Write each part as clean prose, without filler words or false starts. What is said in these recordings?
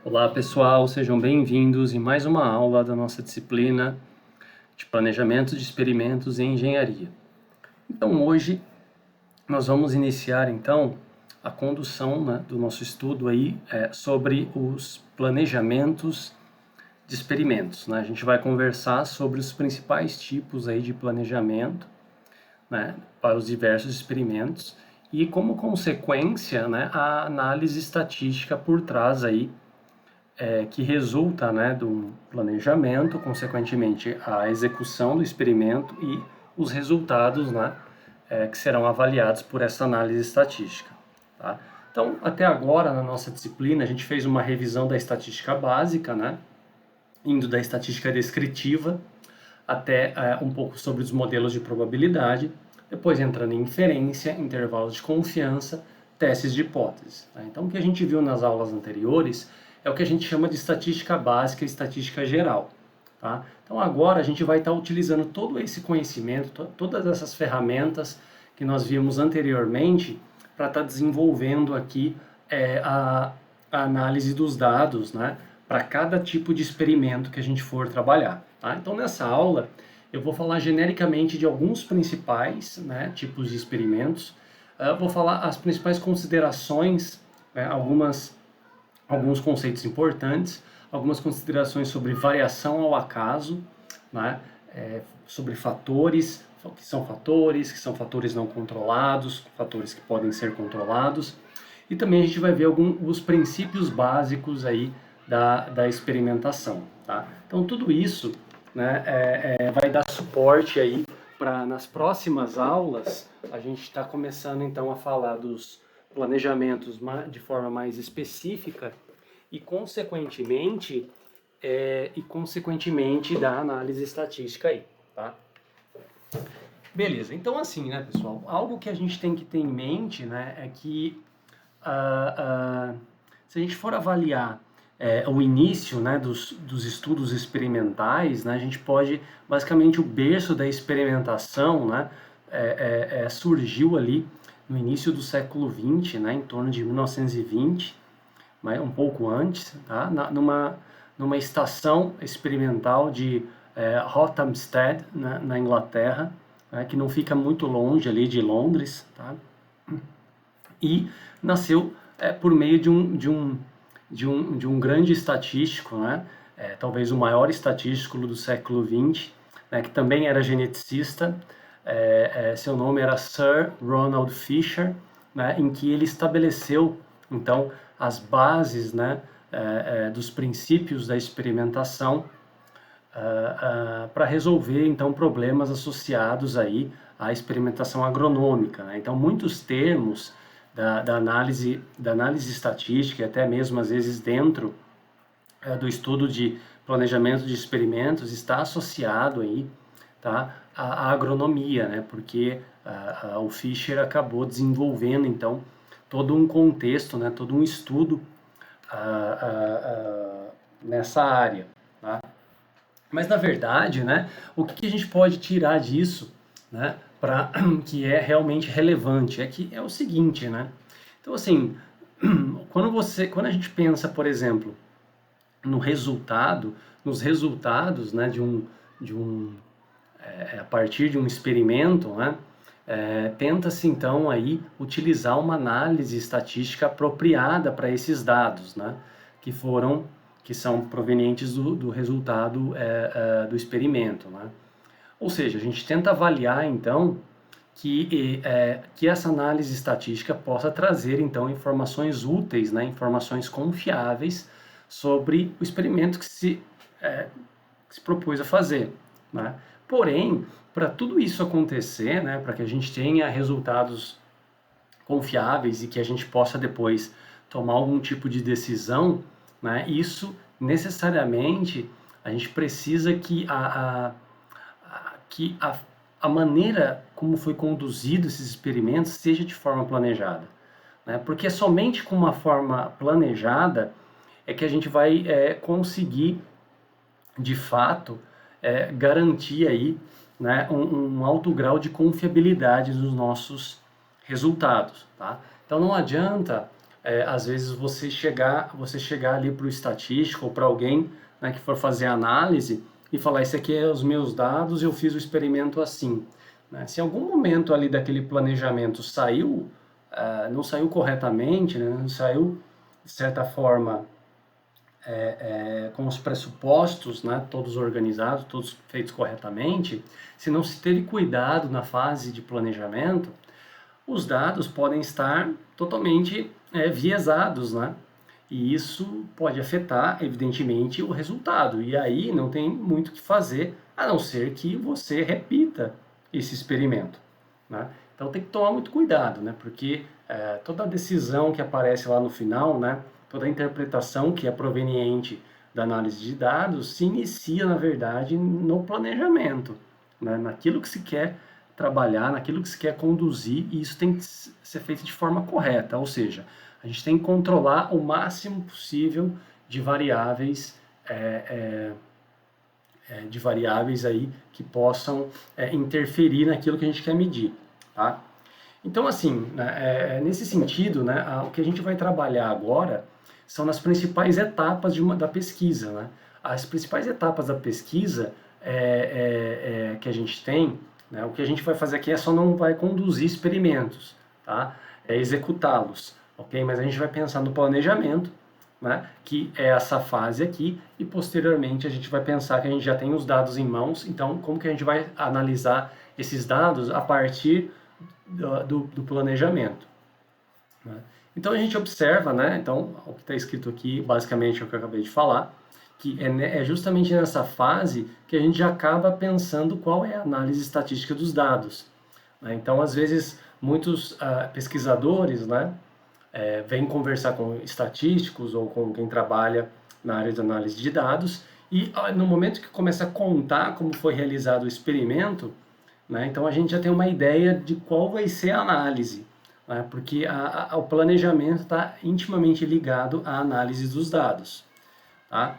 Olá pessoal, sejam bem-vindos em mais uma aula da nossa disciplina de Planejamento de Experimentos em Engenharia. Então hoje nós vamos iniciar então a condução, do nosso estudo aí sobre os planejamentos de experimentos. A gente vai conversar sobre os principais tipos aí de planejamento, para os diversos experimentos e como consequência, a análise estatística por trás aí que resulta, do planejamento, consequentemente a execução do experimento e os resultados, que serão avaliados por essa análise estatística. Tá? Então, até agora na nossa disciplina a gente fez uma revisão da estatística básica, indo da estatística descritiva até um pouco sobre os modelos de probabilidade, depois entrando em inferência, intervalos de confiança, testes de hipótese. Tá? Então, o que a gente viu nas aulas anteriores é o que a gente chama de estatística básica e estatística geral. Tá? Então, agora a gente vai estar utilizando todo esse conhecimento, todas essas ferramentas que nós vimos anteriormente para estar desenvolvendo aqui a análise dos dados, para cada tipo de experimento que a gente for trabalhar. Tá? Então, nessa aula, eu vou falar genericamente de alguns principais tipos de experimentos. Vou falar as principais considerações, alguns conceitos importantes, algumas considerações sobre variação ao acaso, sobre fatores, que são fatores não controlados, fatores que podem ser controlados. E também a gente vai ver os princípios básicos aí da experimentação. Tá? Então, tudo isso vai dar suporte aí para, nas próximas aulas, a gente está começando então a falar dos planejamentos de forma mais específica e, consequentemente, da análise estatística aí, tá? Beleza, então assim, pessoal, algo que a gente tem que ter em mente, é que se a gente for avaliar o início dos estudos experimentais, a gente pode, basicamente, o berço da experimentação surgiu ali no início do século XX, em torno de 1920, um pouco antes, tá? numa estação experimental de Rothamsted, na Inglaterra, que não fica muito longe ali de Londres, tá? E nasceu por meio de um grande estatístico, talvez o maior estatístico do século XX, que também era geneticista. Seu nome era Sir Ronald Fisher, em que ele estabeleceu, então, as bases dos princípios da experimentação para resolver, então, problemas associados aí à experimentação agronômica. Então, muitos termos da análise estatística, e até mesmo às vezes dentro do estudo de planejamento de experimentos, está associado aí, tá, à agronomia, porque o Fisher acabou desenvolvendo então todo um contexto, todo um estudo nessa área. Tá? Mas na verdade, o que a gente pode tirar disso, que é realmente relevante, é o seguinte, Então assim, quando a gente pensa, por exemplo, nos resultados, a partir de um experimento, tenta-se então aí utilizar uma análise estatística apropriada para esses dados, que são provenientes do resultado do experimento, Ou seja, a gente tenta avaliar então que essa análise estatística possa trazer então informações úteis, informações confiáveis sobre o experimento que se propôs a fazer. Porém, para tudo isso acontecer, para que a gente tenha resultados confiáveis e que a gente possa depois tomar algum tipo de decisão, isso necessariamente a gente precisa que a maneira como foi conduzido esses experimentos seja de forma planejada. Porque somente com uma forma planejada é que a gente vai conseguir, de fato, garantir aí, um alto grau de confiabilidade dos nossos resultados. Tá? Então não adianta às vezes você chegar ali para o estatístico ou para alguém, né, que for fazer a análise e falar, esse aqui é os meus dados, eu fiz o experimento assim, né? Se em algum momento ali daquele planejamento não saiu corretamente, né, não saiu de certa forma com os pressupostos, né, todos organizados, todos feitos corretamente, se não se teve cuidado na fase de planejamento, os dados podem estar totalmente viesados, né? E isso pode afetar, evidentemente, o resultado. E aí não tem muito o que fazer, a não ser que você repita esse experimento, né? Então tem que tomar muito cuidado, né? Porque toda decisão que aparece lá no final, né? Toda interpretação que é proveniente da análise de dados se inicia, na verdade, no planejamento, né? Naquilo que se quer trabalhar, naquilo que se quer conduzir, e isso tem que ser feito de forma correta, ou seja, a gente tem que controlar o máximo possível de variáveis, aí que possam interferir naquilo que a gente quer medir, tá? Então, assim, né, nesse sentido, né, o que a gente vai trabalhar agora são nas principais etapas da pesquisa, né? As principais etapas da pesquisa que a gente tem, né, o que a gente vai fazer aqui é só não vai conduzir experimentos, tá? É executá-los, ok? Mas a gente vai pensar no planejamento, né, que é essa fase aqui, e posteriormente a gente vai pensar que a gente já tem os dados em mãos, então como que a gente vai analisar esses dados a partir do planejamento, né? Então a gente observa, né, então o que está escrito aqui basicamente é o que eu acabei de falar, que é justamente nessa fase que a gente já acaba pensando qual é a análise estatística dos dados, né? Então às vezes muitos pesquisadores, né, vêm conversar com estatísticos ou com quem trabalha na área de análise de dados e no momento que começa a contar como foi realizado o experimento, né, então a gente já tem uma ideia de qual vai ser a análise, né, porque o planejamento está intimamente ligado à análise dos dados, tá?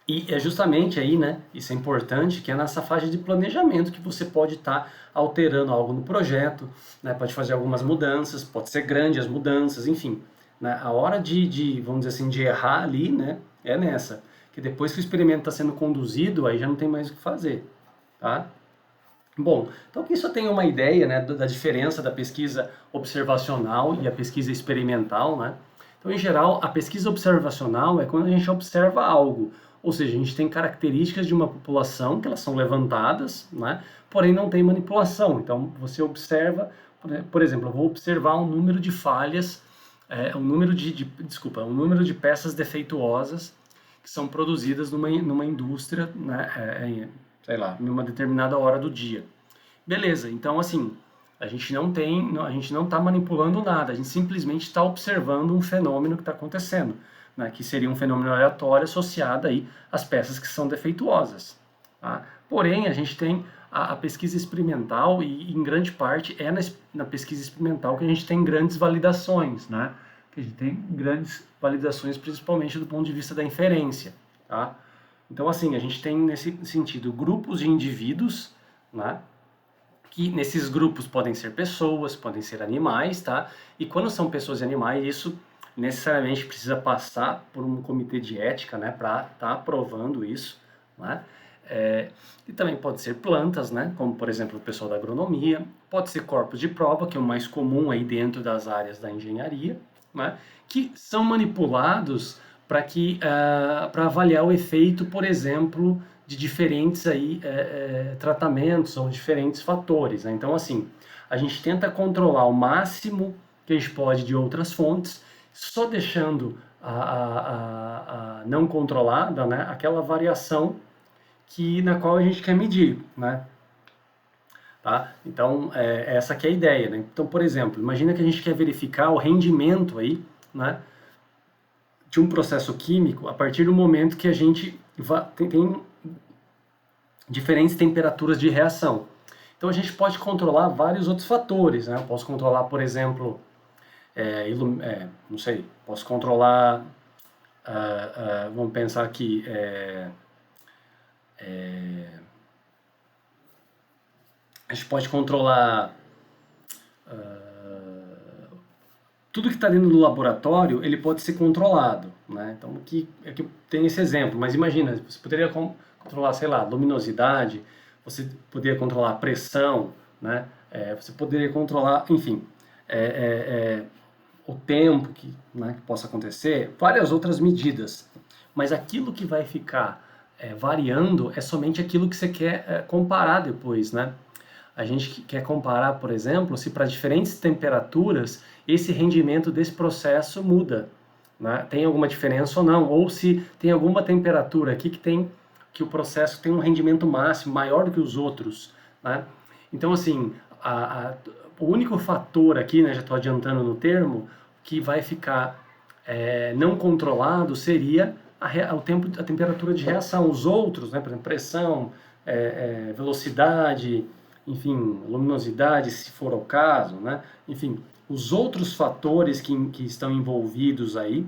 E é justamente aí, né, isso é importante, que é nessa fase de planejamento que você pode estar alterando algo no projeto, né, pode fazer algumas mudanças, pode ser grande as mudanças, enfim. Né, a hora vamos dizer assim, de errar ali, né, é nessa. Que depois que o experimento está sendo conduzido, aí já não tem mais o que fazer, tá? Bom, então que isso tenha uma ideia, né, da diferença da pesquisa observacional e a pesquisa experimental, né? Então, em geral, a pesquisa observacional é quando a gente observa algo, ou seja, a gente tem características de uma população que elas são levantadas, né? Porém não tem manipulação. Então, você observa, por exemplo, eu vou observar um número de falhas, um número de peças defeituosas que são produzidas numa indústria, né, sei lá, em uma determinada hora do dia. Beleza, então assim, a gente não está manipulando nada, a gente simplesmente está observando um fenômeno que está acontecendo, né, que seria um fenômeno aleatório associado aí às peças que são defeituosas. Tá? Porém, a gente tem a pesquisa experimental e em grande parte é na pesquisa experimental que a gente tem grandes validações, né? Que a gente tem grandes validações principalmente do ponto de vista da inferência, tá? Então, assim, a gente tem nesse sentido grupos de indivíduos, né? Que nesses grupos podem ser pessoas, podem ser animais, tá? E quando são pessoas e animais, isso necessariamente precisa passar por um comitê de ética, né? Para estar aprovando isso, né? E também pode ser plantas, né? Como por exemplo o pessoal da agronomia, pode ser corpos de prova, que é o mais comum aí dentro das áreas da engenharia, né? Que são manipulados para avaliar o efeito, por exemplo, de diferentes aí, tratamentos ou diferentes fatores, né? Então, assim, a gente tenta controlar o máximo que a gente pode de outras fontes, só deixando a não controlada, né, aquela variação na qual a gente quer medir, né? Tá? Então, essa aqui é a ideia, né? Então, por exemplo, imagina que a gente quer verificar o rendimento aí, né, de um processo químico a partir do momento que a gente tem diferentes temperaturas de reação. Então a gente pode controlar vários outros fatores, né? Eu posso controlar, por exemplo, não sei, posso controlar, vamos pensar aqui, a gente pode controlar tudo que está dentro do laboratório, ele pode ser controlado, né? Então, aqui tem esse exemplo, mas imagina, você poderia controlar, sei lá, luminosidade, você poderia controlar a pressão, né? Você poderia controlar, enfim, o tempo né, que possa acontecer, várias outras medidas. Mas aquilo que vai ficar variando é somente aquilo que você quer comparar depois, né? A gente quer comparar, por exemplo, se para diferentes temperaturas esse rendimento desse processo muda, né? Tem alguma diferença ou não, ou se tem alguma temperatura aqui que o processo tem um rendimento máximo maior do que os outros, né? Então, assim, o único fator aqui, né, já estou adiantando no termo, que vai ficar não controlado seria o tempo, a temperatura de reação. Os outros, né, por exemplo, pressão, velocidade, enfim, luminosidade, se for o caso, né? Enfim, os outros fatores que estão envolvidos aí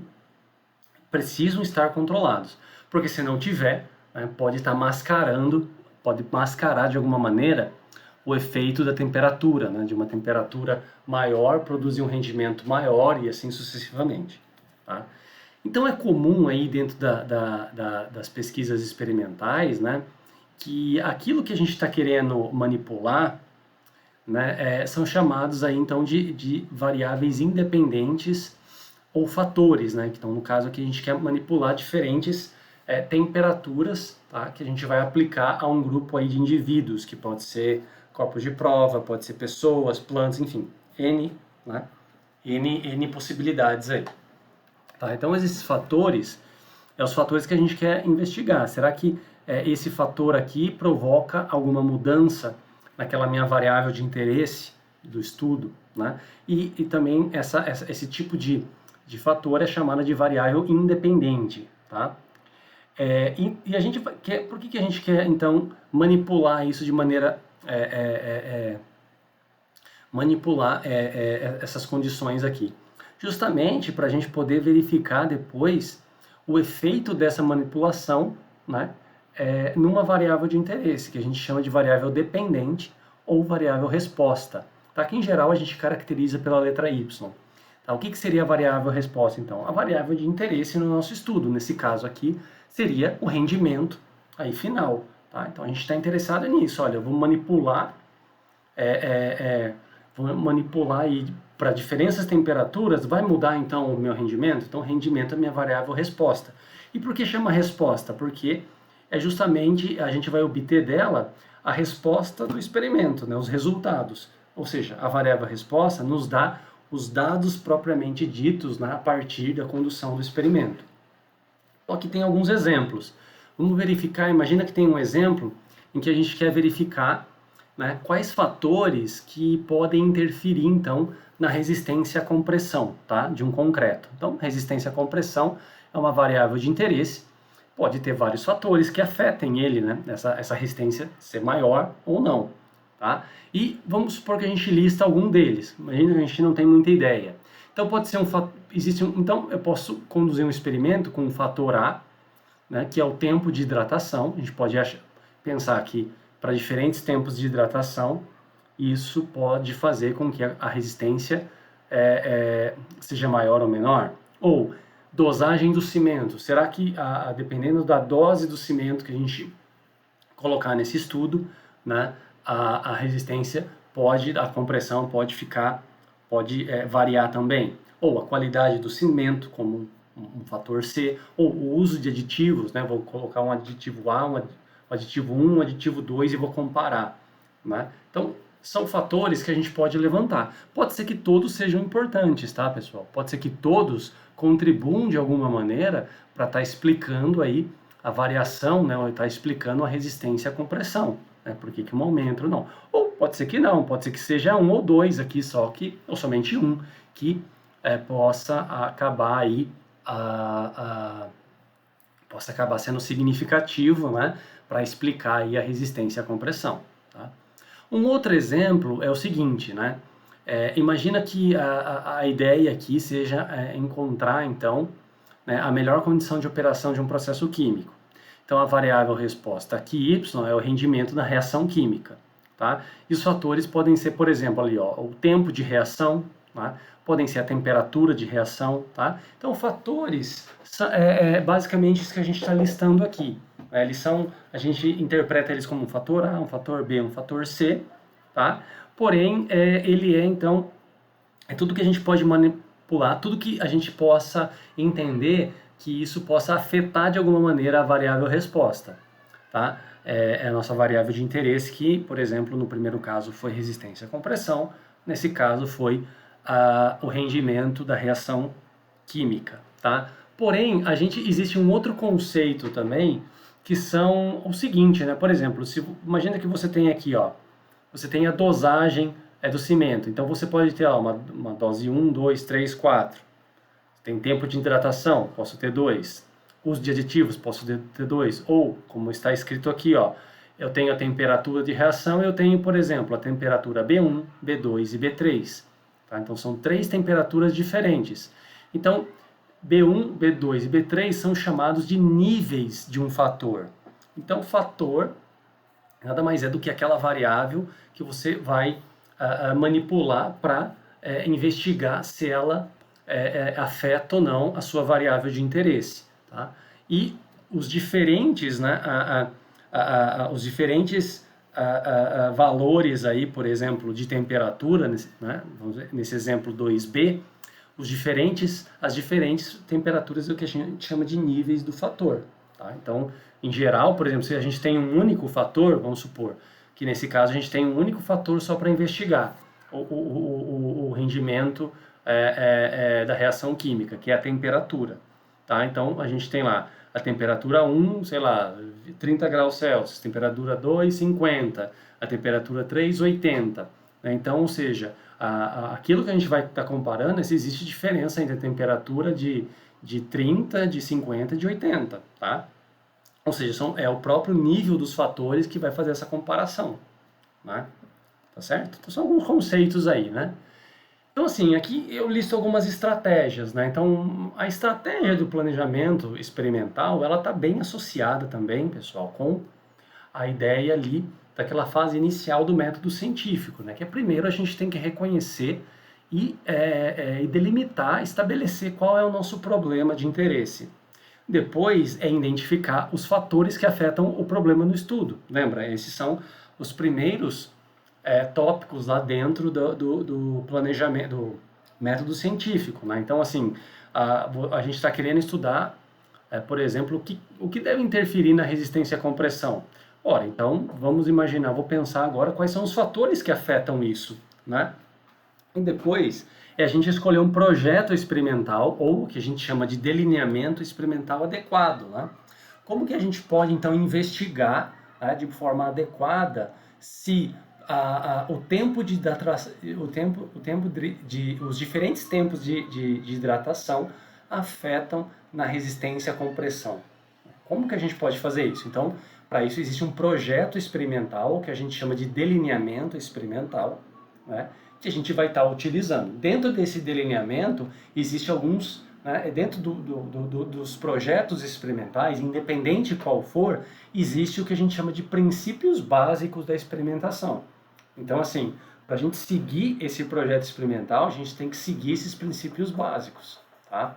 precisam estar controlados, porque se não tiver, né, pode estar mascarando, pode mascarar de alguma maneira o efeito da temperatura, né? De uma temperatura maior produzir um rendimento maior e assim sucessivamente, tá? Então é comum aí dentro das pesquisas experimentais, né, que aquilo que a gente está querendo manipular, né, são chamados aí então de variáveis independentes ou fatores, né? Então no caso aqui a gente quer manipular diferentes temperaturas, tá, que a gente vai aplicar a um grupo aí de indivíduos, que pode ser corpos de prova, pode ser pessoas, plantas, enfim, né, N possibilidades aí. Tá? Então esses fatores os fatores que a gente quer investigar. Será que esse fator aqui provoca alguma mudança naquela minha variável de interesse do estudo, né? E também esse tipo de fator é chamado de variável independente, tá? E a gente por que a gente quer então manipular isso de maneira manipular essas condições aqui? Justamente para a gente poder verificar depois o efeito dessa manipulação, né, numa variável de interesse, que a gente chama de variável dependente ou variável resposta, tá? Que em geral a gente caracteriza pela letra Y. Tá? O que seria a variável resposta, então? A variável de interesse no nosso estudo, nesse caso aqui, seria o rendimento aí final. Tá? Então a gente está interessado nisso, olha, eu vou manipular aí para diferentes temperaturas, vai mudar então o meu rendimento? Então, o rendimento é a minha variável resposta. E por que chama resposta? Porque justamente a gente vai obter dela a resposta do experimento, né, os resultados. Ou seja, a variável resposta nos dá os dados propriamente ditos, né, a partir da condução do experimento. Então, aqui tem alguns exemplos. Vamos verificar, imagina que tem um exemplo em que a gente quer verificar, né, quais fatores que podem interferir, então, na resistência à compressão, tá, de um concreto. Então, resistência à compressão é uma variável de interesse, pode ter vários fatores que afetem ele, né, essa resistência ser maior ou não, tá? E vamos supor que a gente lista algum deles, imagina que a gente não tem muita ideia. Então, pode ser então, eu posso conduzir um experimento com o fator A, né, que é o tempo de hidratação. A gente pode pensar que para diferentes tempos de hidratação, isso pode fazer com que a resistência seja maior ou menor. Ou dosagem do cimento. Será que, dependendo da dose do cimento que a gente colocar nesse estudo, né, a resistência a compressão pode variar também. Ou a qualidade do cimento, como um fator C, ou o uso de aditivos, né, vou colocar um aditivo A, um aditivo 1, um aditivo 2 e vou comparar, né? Então, são fatores que a gente pode levantar. Pode ser que todos sejam importantes, tá, pessoal? Pode ser que todos contribuam de alguma maneira para estar explicando aí a variação, né, ou estar explicando a resistência à compressão, né? Por que um aumenta ou não. Ou pode ser que não, pode ser que seja um ou dois aqui só, ou somente um, que possa acabar aí possa acabar sendo significativo, né, para explicar aí a resistência à compressão. Tá? Um outro exemplo é o seguinte, né, imagina que a ideia aqui seja encontrar, então, né, a melhor condição de operação de um processo químico. Então, a variável resposta aqui, Y, é o rendimento da reação química. Tá? E os fatores podem ser, por exemplo, ali, ó, o tempo de reação, tá? podem ser a temperatura de reação, tá? Então, fatores basicamente isso que a gente está listando aqui. Eles são, a gente interpreta eles como um fator A, um fator B, um fator C, tá? Porém, ele então, tudo que a gente pode manipular, tudo que a gente possa entender que isso possa afetar de alguma maneira a variável resposta, tá? É a nossa variável de interesse que, por exemplo, no primeiro caso foi resistência à compressão, nesse caso foi o rendimento da reação química, tá? Porém, existe um outro conceito também, que são o seguinte, né? Por exemplo, imagina que você tem aqui, ó, você tem a dosagem do cimento. Então você pode ter uma dose 1, 2, 3, 4. Tem tempo de hidratação, posso ter 2. Uso de aditivos, posso ter 2. Ou, como está escrito aqui, ó, eu tenho a temperatura de reação, eu tenho, por exemplo, a temperatura B1, B2 e B3. Tá? Então são 3 temperaturas diferentes. Então, B1, B2 e B3 são chamados de níveis de um fator. Então, fator nada mais é do que aquela variável que você vai manipular para investigar se ela afeta ou não a sua variável de interesse. Tá? E os diferentes, né, os diferentes valores aí, por exemplo, de temperatura, né, nesse exemplo 2B, as diferentes temperaturas é o que a gente chama de níveis do fator. Tá? Então, em geral, por exemplo, se a gente tem um único fator, vamos supor que nesse caso a gente tem um único fator só para investigar o rendimento da reação química, que é a temperatura. Tá? Então, a gente tem lá a temperatura 1, sei lá, 30 graus Celsius, temperatura 2, 50, a temperatura 3, 80. Né? Então, ou seja, aquilo que a gente vai estar comparando, se existe diferença entre a temperatura de 30, de 50 e de 80, tá? Ou seja, é o próprio nível dos fatores que vai fazer essa comparação, né? Tá certo? Então são alguns conceitos aí, né? Então assim, aqui eu listo algumas estratégias, né? Então a estratégia do planejamento experimental, ela está bem associada também, pessoal, com a ideia ali daquela fase inicial do método científico, né? Que é primeiro a gente tem que reconhecer e delimitar, estabelecer qual é o nosso problema de interesse. Depois é identificar os fatores que afetam o problema no estudo. Lembra? Esses são os primeiros tópicos lá dentro do planejamento, do método científico. Né? Então, assim, a gente está querendo estudar, por exemplo, o que deve interferir na resistência à compressão. Ora, então, vamos imaginar, vou pensar agora quais são os fatores que afetam isso. Né? E depois a gente escolher um projeto experimental, ou o que a gente chama de delineamento experimental adequado. Né? Como que a gente pode, então, investigar de forma adequada se os diferentes tempos de hidratação afetam na resistência à compressão? Como que a gente pode fazer isso? Então, para isso existe um projeto experimental, que a gente chama de delineamento experimental, né, que a gente vai estar utilizando. Dentro desse delineamento, existe alguns, né, dentro dos projetos experimentais, independente qual for, existe o que a gente chama de princípios básicos da experimentação. Então, assim, para a gente seguir esse projeto experimental, a gente tem que seguir esses princípios básicos, tá?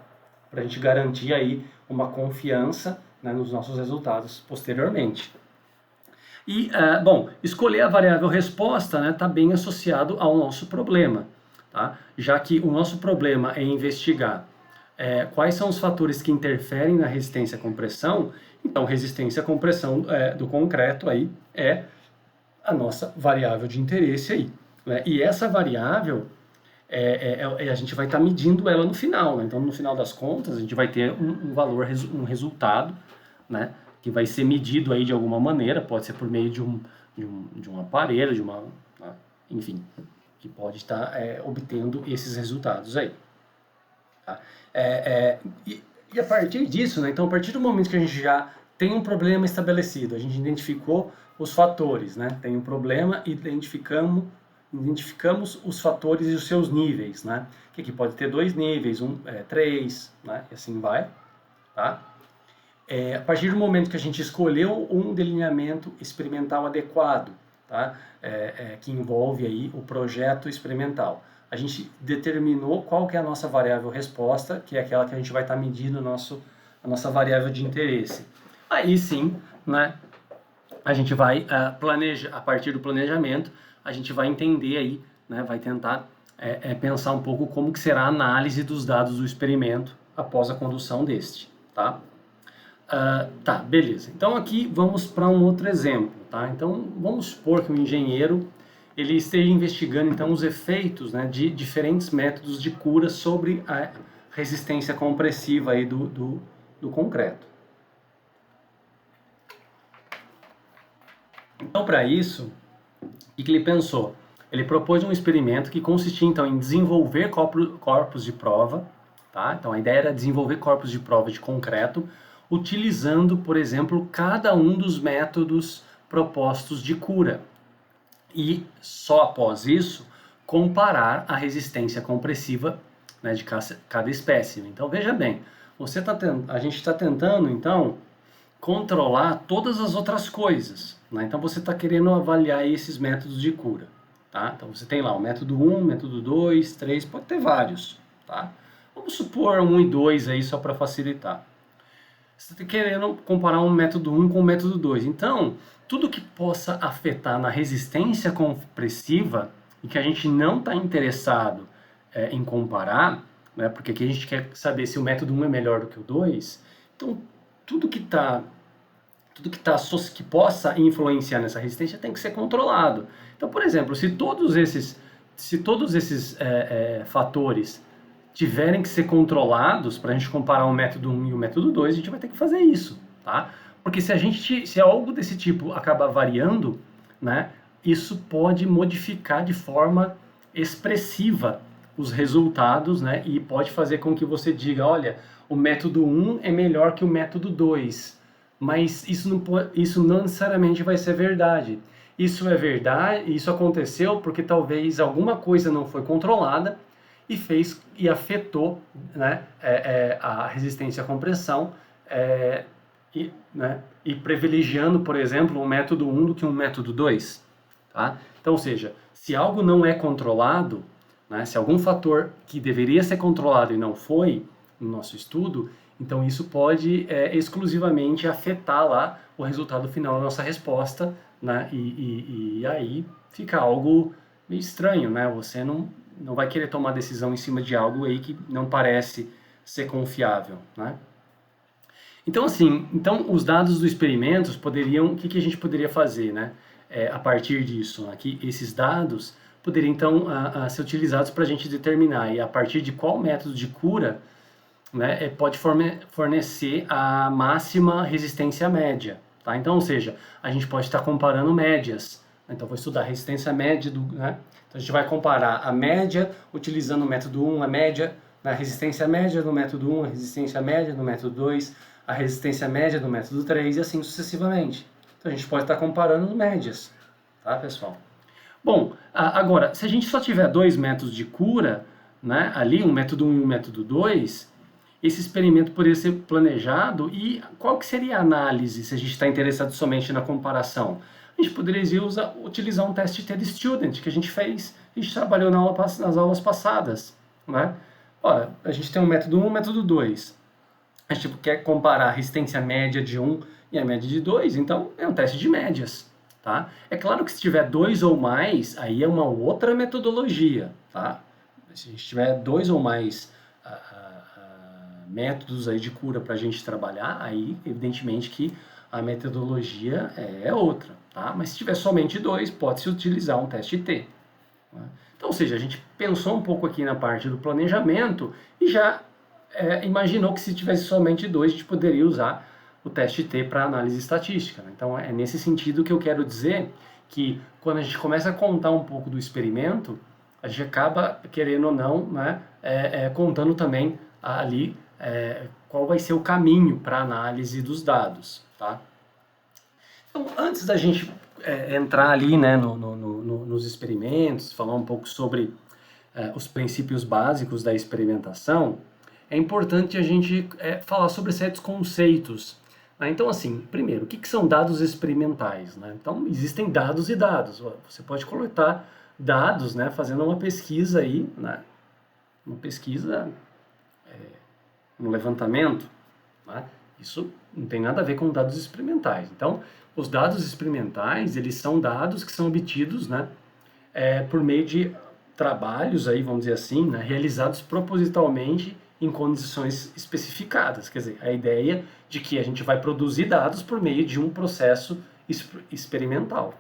Para a gente garantir aí uma confiança, né, nos nossos resultados posteriormente. E, bom, escolher a variável resposta está, né, bem associado ao nosso problema, tá? Já que o nosso problema é investigar quais são os fatores que interferem na resistência à compressão. Então, resistência à compressão do concreto aí é a nossa variável de interesse aí, né? E essa variável, a gente vai estar medindo ela no final, né? Então, no final das contas, a gente vai ter um valor, um resultado, né, que vai ser medido aí de alguma maneira, pode ser por meio de um aparelho, enfim, que pode estar obtendo esses resultados aí. Tá? E a partir disso, né, então a partir do momento que a gente já tem um problema estabelecido, a gente identificou os fatores, né, tem um problema e identificamos os fatores e os seus níveis, né, que aqui pode ter 2 níveis, 3, né, e assim vai, tá? A partir do momento que a gente escolheu um delineamento experimental adequado, tá? Que envolve aí o projeto experimental, a gente determinou qual que é a nossa variável resposta, que é aquela que a gente vai estar medindo a nossa variável de interesse. Aí sim, né, a gente vai planejar, a partir do planejamento, a gente vai entender aí, né, vai tentar pensar um pouco como que será a análise dos dados do experimento após a condução deste, tá? Tá, beleza. Então aqui vamos para um outro exemplo, tá? Então vamos supor que o engenheiro ele esteja investigando então os efeitos, né, de diferentes métodos de cura sobre a resistência compressiva aí do concreto. Então para isso, o que ele pensou? Ele propôs um experimento que consistia então em desenvolver corpos de prova, tá? Então a ideia era desenvolver corpos de prova de concreto utilizando, por exemplo, cada um dos métodos propostos de cura. E só após isso, comparar a resistência compressiva, né, de cada espécie. Então veja bem, a gente está tentando então controlar todas as outras coisas, né? Então você está querendo avaliar esses métodos de cura, tá? Então você tem lá o método 1, método 2, 3, pode ter vários, tá? Vamos supor 1 e 2 aí só para facilitar. Você está querendo comparar um método 1 com o método 2. Então, tudo que possa afetar na resistência compressiva e que a gente não está interessado em comparar, né, porque aqui a gente quer saber se o método 1 é melhor do que o 2, então tudo que possa influenciar nessa resistência tem que ser controlado. Então, por exemplo, se todos esses fatores tiverem que ser controlados para a gente comparar o método 1 e o método 2, a gente vai ter que fazer isso, tá? Porque se algo desse tipo acabar variando, né, isso pode modificar de forma expressiva os resultados, né, e pode fazer com que você diga, olha, o método 1 é melhor que o método 2, mas isso não necessariamente vai ser verdade. Isso é verdade, isso aconteceu porque talvez alguma coisa não foi controlada e afetou, né, a resistência à compressão e privilegiando, por exemplo, um método 1 do que um método 2. Tá? Então, ou seja, se algo não é controlado, né, se algum fator que deveria ser controlado e não foi no nosso estudo, então isso pode exclusivamente afetar lá o resultado final da nossa resposta, né, e aí fica algo meio estranho, né? Você não vai querer tomar decisão em cima de algo aí que não parece ser confiável, né? Então, assim, os dados do experimento poderiam, o que a gente poderia fazer, né? A partir disso, aqui, esses dados poderiam, então, ser utilizados para a gente determinar, e a partir de qual método de cura, né, pode fornecer a máxima resistência média, tá? Então, ou seja, a gente pode estar comparando médias. Então, vou estudar a resistência média né? Então, a gente vai comparar a média utilizando o método 1, a média, a resistência média no método 1, a resistência média no método 2, a resistência média no método 3 e assim sucessivamente. Então, a gente pode estar comparando médias, tá, pessoal? Bom, agora, se a gente só tiver dois métodos de cura, né, ali, um método 1 e um método 2, esse experimento poderia ser planejado e qual que seria a análise se a gente está interessado somente na comparação? A gente poderia utilizar um teste TED-Student que a gente fez, a gente trabalhou nas aulas passadas, né? Ora, a gente tem um método 1 e um método 2. A gente quer comparar a resistência média de 1 e a média de 2, então é um teste de médias, tá? É claro que se tiver 2 ou mais, aí é uma outra metodologia, tá? Se a gente tiver 2 ou mais métodos aí de cura para a gente trabalhar, aí evidentemente que a metodologia é outra, tá? Mas se tiver somente 2, pode-se utilizar um teste T. Né? Então, ou seja, a gente pensou um pouco aqui na parte do planejamento e já imaginou que se tivesse somente 2, a gente poderia usar o teste T para análise estatística. Né? Então, é nesse sentido que eu quero dizer que quando a gente começa a contar um pouco do experimento, a gente acaba, querendo ou não, né, contando também ali qual vai ser o caminho para a análise dos dados, tá? Então, antes da gente entrar ali, né, nos experimentos, falar um pouco sobre os princípios básicos da experimentação, é importante a gente falar sobre certos conceitos. Né? Então, assim, primeiro, o que são dados experimentais? Né? Então, existem dados e dados. Você pode coletar dados, né, fazendo uma pesquisa aí, né, uma pesquisa, um levantamento, né, isso não tem nada a ver com dados experimentais. Então, os dados experimentais, eles são dados que são obtidos, né, por meio de trabalhos aí, vamos dizer assim, né, realizados propositalmente em condições especificadas. Quer dizer, a ideia de que a gente vai produzir dados por meio de um processo experimental,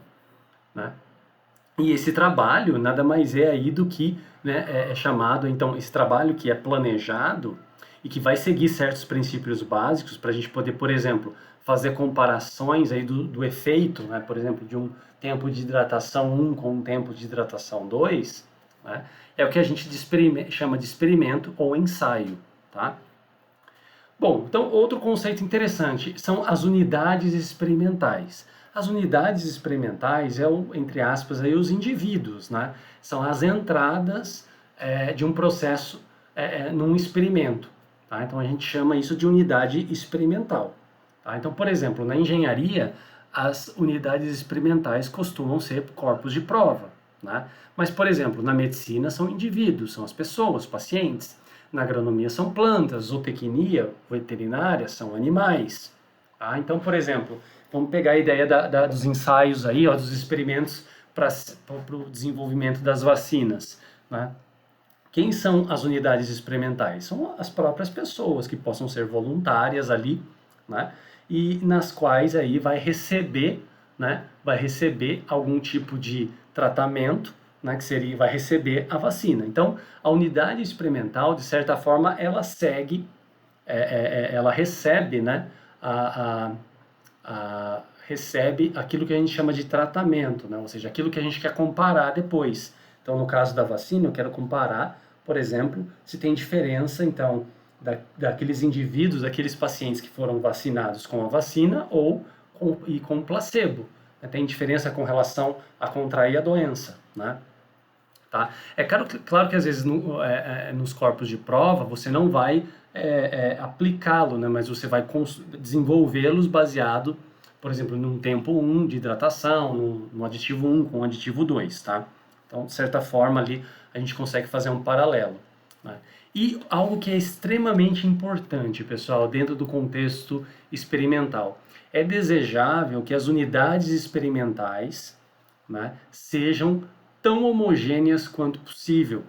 né? E esse trabalho nada mais é aí do que, né, é chamado, então, esse trabalho que é planejado e que vai seguir certos princípios básicos para a gente poder, por exemplo, fazer comparações aí do efeito, né, por exemplo, de um tempo de hidratação 1 com um tempo de hidratação 2, né, é o que a gente chama de experimento ou ensaio, tá? Bom, então outro conceito interessante são as unidades experimentais. As unidades experimentais entre aspas, aí, os indivíduos, né? São as entradas de um processo num experimento. Tá? Então a gente chama isso de unidade experimental. Tá? Então, por exemplo, na engenharia, as unidades experimentais costumam ser corpos de prova. Né? Mas, por exemplo, na medicina são indivíduos, são as pessoas, pacientes. Na agronomia são plantas, zootecnia, veterinária, são animais. Tá? Então, por exemplo, vamos pegar a ideia dos ensaios aí, ó, dos experimentos para o desenvolvimento das vacinas. Né? Quem são as unidades experimentais? São as próprias pessoas que possam ser voluntárias ali, né? E nas quais aí né? Vai receber algum tipo de tratamento, né? Que seria, vai receber a vacina. Então, a unidade experimental, de certa forma, ela segue, ela recebe, né? Recebe aquilo que a gente chama de tratamento, né? Ou seja, aquilo que a gente quer comparar depois. Então, no caso da vacina, eu quero comparar, por exemplo, se tem diferença, então, daqueles indivíduos, daqueles pacientes que foram vacinados com a vacina ou com placebo. Tem diferença com relação a contrair a doença, né? Tá? É claro que às vezes nos corpos de prova você não vai aplicá-lo, né? Mas você vai desenvolvê-los baseado, por exemplo, num tempo 1 de hidratação, no aditivo 1 com o aditivo 2, tá? Então, de certa forma, ali a gente consegue fazer um paralelo. Né? E algo que é extremamente importante, pessoal, dentro do contexto experimental. É desejável que as unidades experimentais, né, sejam tão homogêneas quanto possível.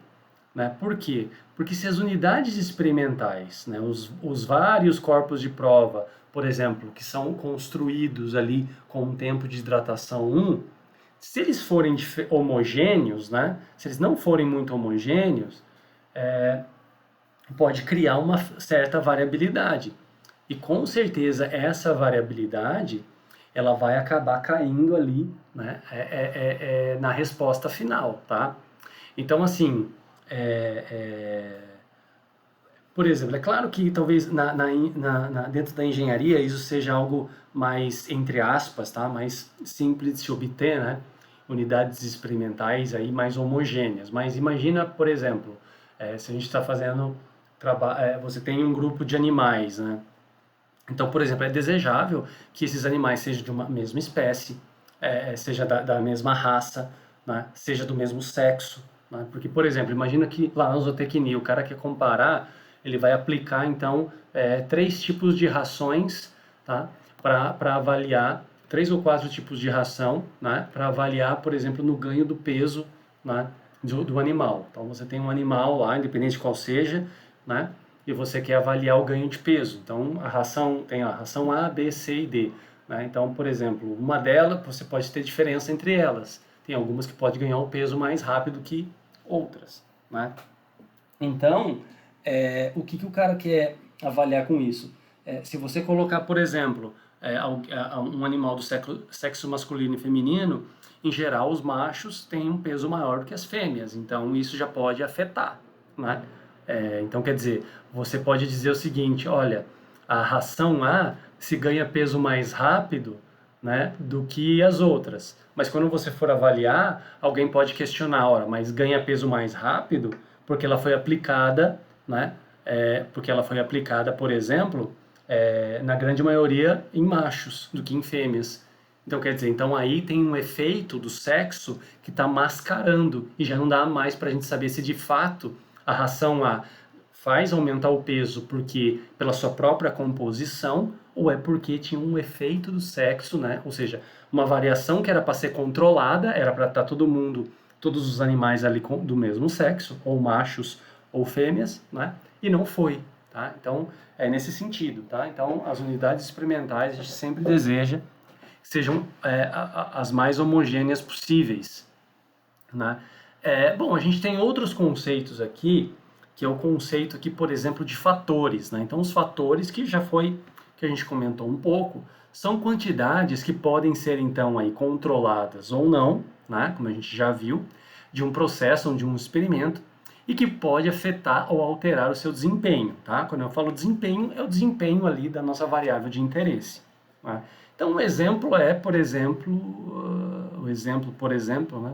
Né? Por quê? Porque se as unidades experimentais, né, os vários corpos de prova, por exemplo, que são construídos ali com um tempo de hidratação 1, se eles forem homogêneos, né, se eles não forem muito homogêneos, pode criar uma certa variabilidade. E com certeza essa variabilidade ela vai acabar caindo ali, né, na resposta final, tá? Então, assim, por exemplo, é claro que talvez dentro da engenharia isso seja algo mais, entre aspas, tá? Mais simples de se obter, né? Unidades experimentais aí mais homogêneas. Mas imagina, por exemplo, se a gente está fazendo você tem um grupo de animais, né? Então, por exemplo, é desejável que esses animais sejam de uma mesma espécie, seja da mesma raça, né? Seja do mesmo sexo, né? Porque, por exemplo, imagina que lá na zootecnia o cara quer comparar, ele vai aplicar então 3 tipos de rações, tá? Para avaliar 3 ou 4 tipos de ração, né? Para avaliar, por exemplo, no ganho do peso, né? do animal. Então você tem um animal lá, independente de qual seja, né? E você quer avaliar o ganho de peso. Então a ração tem a ração A, B, C e D. Né? Então, por exemplo, uma delas você pode ter diferença entre elas. Tem algumas que podem ganhar o peso mais rápido que outras. Né? Então, o que o cara quer avaliar com isso? Se você colocar, por exemplo, um animal do sexo masculino e feminino, em geral os machos têm um peso maior do que as fêmeas, então isso já pode afetar. Né? Então, quer dizer, você pode dizer o seguinte, olha, a ração A se ganha peso mais rápido, né, do que as outras. Mas quando você for avaliar, alguém pode questionar, ora, mas ganha peso mais rápido porque ela foi aplicada, né, porque ela foi aplicada, por exemplo, na grande maioria em machos do que em fêmeas. Então, quer dizer, então aí tem um efeito do sexo que está mascarando e já não dá mais para a gente saber se de fato a ração A faz aumentar o peso porque pela sua própria composição ou é porque tinha um efeito do sexo, né? Ou seja, uma variação que era para ser controlada, era para estar todo mundo, todos os animais ali do mesmo sexo, ou machos ou fêmeas, né? E não foi, tá? Então, é nesse sentido, tá? Então, as unidades experimentais a gente sempre deseja que sejam as mais homogêneas possíveis, né? Bom, a gente tem outros conceitos aqui, que é o conceito aqui, por exemplo, de fatores, né? Então, os fatores que já foi, que a gente comentou um pouco, são quantidades que podem ser, então, aí controladas ou não, né? Como a gente já viu, de um processo ou de um experimento, e que pode afetar ou alterar o seu desempenho, tá? Quando eu falo desempenho, é o desempenho ali da nossa variável de interesse, né? Então, um exemplo é, por exemplo, né?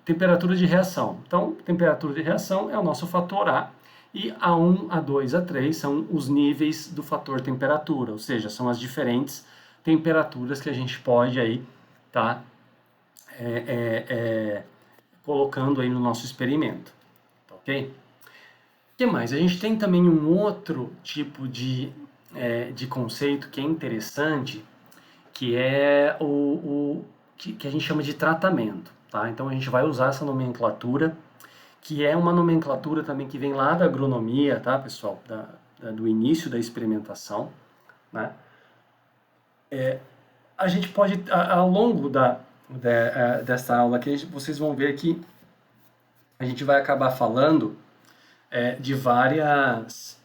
Temperatura de reação. Então, temperatura de reação é o nosso fator A, e A1, A2, A3 são os níveis do fator temperatura, ou seja, são as diferentes temperaturas que a gente pode aí tá colocando aí no nosso experimento, tá ok? O que mais? A gente tem também um outro tipo de conceito que é interessante, que é que a gente chama de tratamento, tá? Então a gente vai usar essa nomenclatura, que é uma nomenclatura também que vem lá da agronomia, tá, pessoal? Do início da experimentação, né? A gente pode, ao longo dessa aula aqui, vocês vão ver que a gente vai acabar falando de várias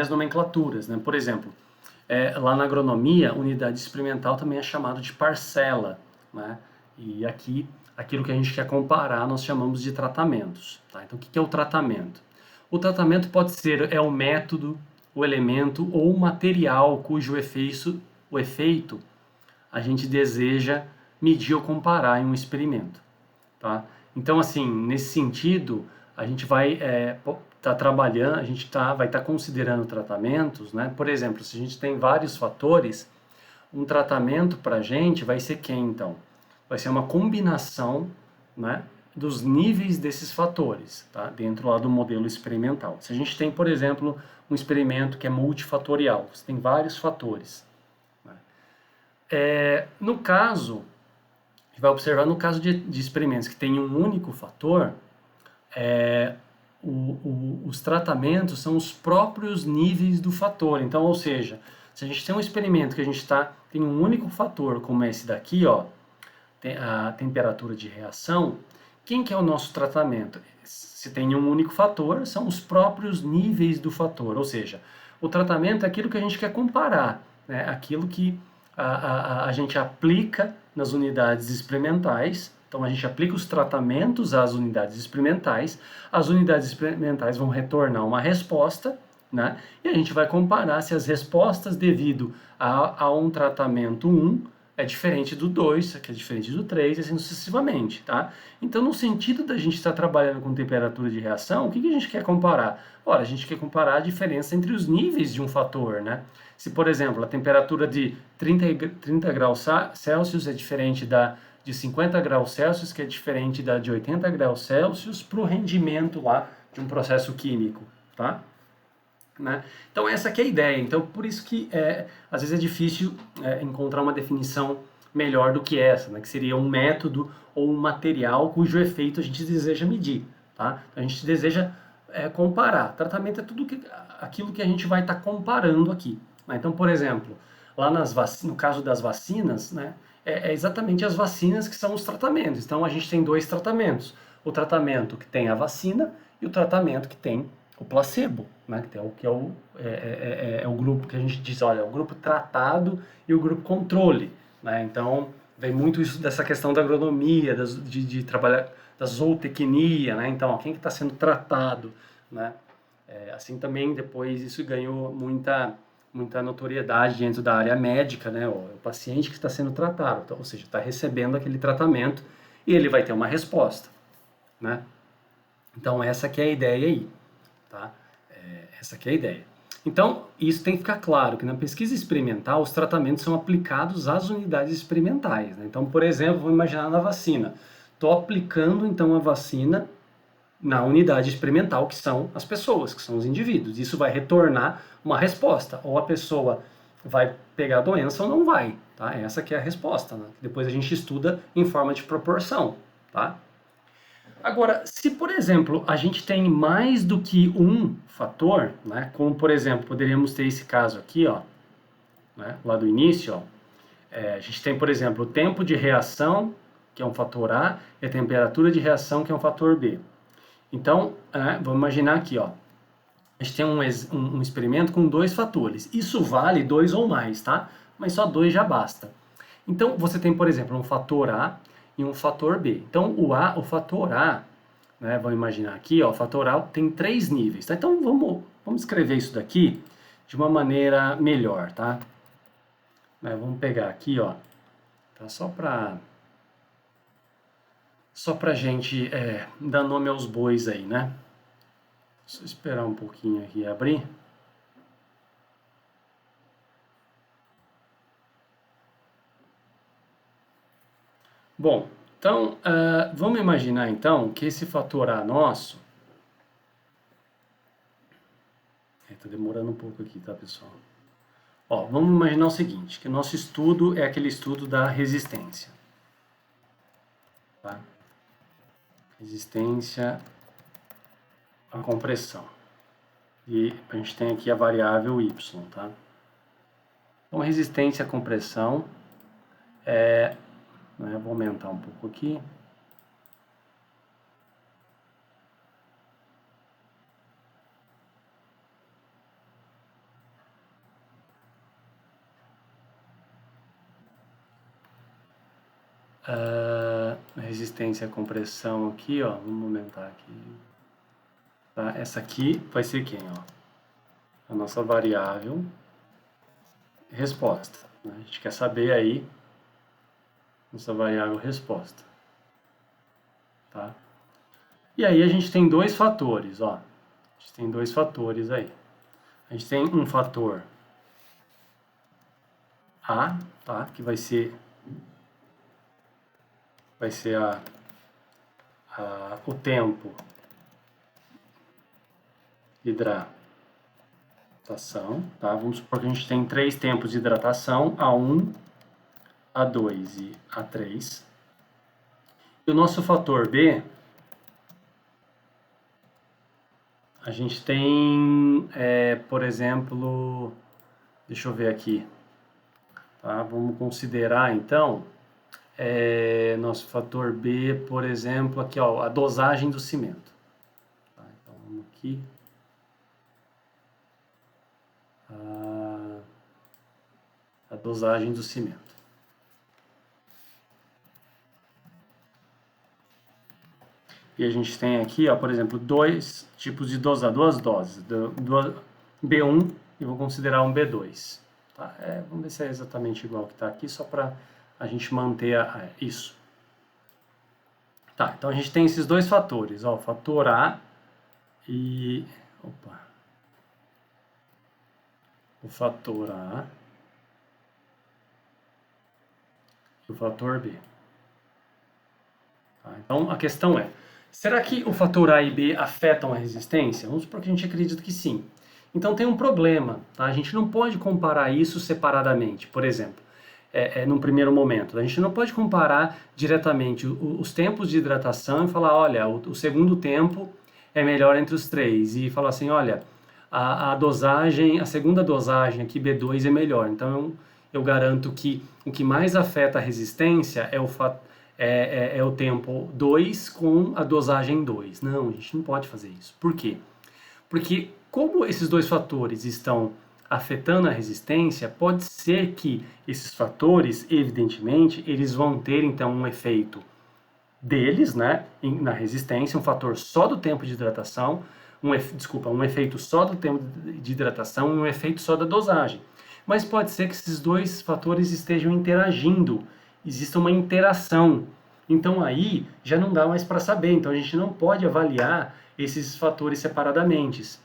nomenclaturas, né? Por exemplo, lá na agronomia, unidade experimental também é chamado de parcela, né? E aqui, aquilo que a gente quer comparar, nós chamamos de tratamentos, tá? Então, o que é o tratamento? O tratamento pode ser o método, o elemento ou o material cujo o efeito a gente deseja medir ou comparar em um experimento, tá? Então, assim, nesse sentido, a gente vai tá trabalhando, vai estar considerando tratamentos, né? Por exemplo, se a gente tem vários fatores, um tratamento para a gente vai ser quem, então? Vai ser uma combinação, né, dos níveis desses fatores, tá? Dentro lá do modelo experimental. Se a gente tem, por exemplo, um experimento que é multifatorial, você tem vários fatores, né? No caso, a gente vai observar no caso de experimentos que tem um único fator, os tratamentos são os próprios níveis do fator. Então, ou seja, se a gente tem um experimento que a gente tem um único fator, como esse daqui, ó, a temperatura de reação, quem que é o nosso tratamento? Se tem um único fator, são os próprios níveis do fator, ou seja, o tratamento é aquilo que a gente quer comparar, né? Aquilo que a gente aplica nas unidades experimentais. Então a gente aplica os tratamentos às unidades experimentais, as unidades experimentais vão retornar uma resposta, né? E a gente vai comparar se as respostas devido a um tratamento 1 é diferente do 2, que é diferente do 3, e assim sucessivamente, tá? Então, no sentido da gente estar trabalhando com temperatura de reação, o que a gente quer comparar? Ora, a gente quer comparar a diferença entre os níveis de um fator, né? Se, por exemplo, a temperatura de 30 graus Celsius é diferente de 50 graus Celsius, que é diferente da de 80 graus Celsius, para o rendimento lá de um processo químico, tá? Né? Então essa que é a ideia. Então por isso que às vezes é difícil encontrar uma definição melhor do que essa, né? Que seria um método ou um material cujo efeito a gente deseja medir, tá? A gente deseja comparar. Tratamento é aquilo que a gente vai estar comparando aqui, né? Então, por exemplo, lá no caso das vacinas, né? É exatamente as vacinas que são os tratamentos. Então a gente tem dois tratamentos: o tratamento que tem a vacina e o tratamento que tem o placebo, né? É o grupo que a gente diz, olha, o grupo tratado e o grupo controle, né? Então, vem muito isso dessa questão da agronomia, de trabalhar, da zootecnia, né? Então, ó, quem que está sendo tratado, né? Assim também, depois, isso ganhou muita notoriedade dentro da área médica, né? O paciente que está sendo tratado, então, ou seja, está recebendo aquele tratamento e ele vai ter uma resposta, né? Então, essa que é a ideia aí. Tá? Essa aqui é a ideia. Então, isso tem que ficar claro, que na pesquisa experimental os tratamentos são aplicados às unidades experimentais, né? Então, por exemplo, vamos imaginar na vacina. Estou aplicando, então, a vacina na unidade experimental, que são as pessoas, que são os indivíduos. Isso vai retornar uma resposta. Ou a pessoa vai pegar a doença ou não vai, tá? Essa que é a resposta, né? Depois a gente estuda em forma de proporção, tá? Agora, se por exemplo a gente tem mais do que um fator, né? Como por exemplo, poderíamos ter esse caso aqui, ó, né? Lá do início, ó, a gente tem, por exemplo, o tempo de reação, que é um fator A, e a temperatura de reação, que é um fator B. Então, vamos imaginar aqui, ó, a gente tem um experimento com dois fatores. Isso vale dois ou mais, tá? Mas só dois já basta. Então, você tem, por exemplo, um fator A e um fator B. Então, o fator A, né, vamos imaginar aqui, ó, o fator A tem 3 níveis, tá? Então, vamos escrever isso daqui de uma maneira melhor, tá? Vamos pegar aqui, ó, tá? Só pra gente dar nome aos bois aí, né? Deixa eu esperar um pouquinho aqui abrir. Bom, então, vamos imaginar então que esse fator A nosso... Tá demorando um pouco aqui, tá, pessoal? Ó, vamos imaginar o seguinte, que o nosso estudo é aquele estudo da resistência. Tá? Resistência à compressão. E a gente tem aqui a variável y, tá? Então, resistência à compressão vou aumentar um pouco aqui. Resistência à compressão aqui, ó, vamos aumentar aqui. Tá? Essa aqui vai ser quem, ó? A nossa variável resposta, né? A gente quer saber aí nossa variável resposta, tá? E aí a gente tem dois fatores, ó. A gente tem dois fatores aí. A gente tem um fator A, tá? Que vai ser o tempo de hidratação, tá? Vamos supor que a gente tem 3 tempos de hidratação, A1, A2 e A3. E o nosso fator B, a gente tem, por exemplo, deixa eu ver aqui, tá? Vamos considerar então nosso fator B, por exemplo, aqui, ó, a dosagem do cimento. Tá? Então vamos aqui. A dosagem do cimento. E a gente tem aqui, ó, por exemplo, dois tipos de duas doses, B1 e vou considerar um B2. Tá? Vamos ver se é exatamente igual que está aqui, só para a gente manter isso. Tá, então a gente tem esses dois fatores, ó, o fator A e... o fator A e o fator B. Tá? Então a questão é, será que o fator A e B afetam a resistência? Vamos supor que a gente acredita que sim. Então tem um problema, tá? A gente não pode comparar isso separadamente. Por exemplo, num primeiro momento, a gente não pode comparar diretamente os tempos de hidratação e falar, olha, o segundo tempo é melhor entre os 3. E falar assim, olha, a segunda dosagem aqui, B2, é melhor. Então eu garanto que o que mais afeta a resistência é o tempo 2 com a dosagem 2. Não, a gente não pode fazer isso. Por quê? Porque como esses dois fatores estão afetando a resistência, pode ser que esses fatores, evidentemente, eles vão ter então um efeito deles, né, na resistência, um fator só do tempo de hidratação, um efeito só do tempo de hidratação e um efeito só da dosagem. Mas pode ser que esses dois fatores estejam interagindo, exista uma interação. Então aí já não dá mais para saber, então a gente não pode avaliar esses fatores separadamente.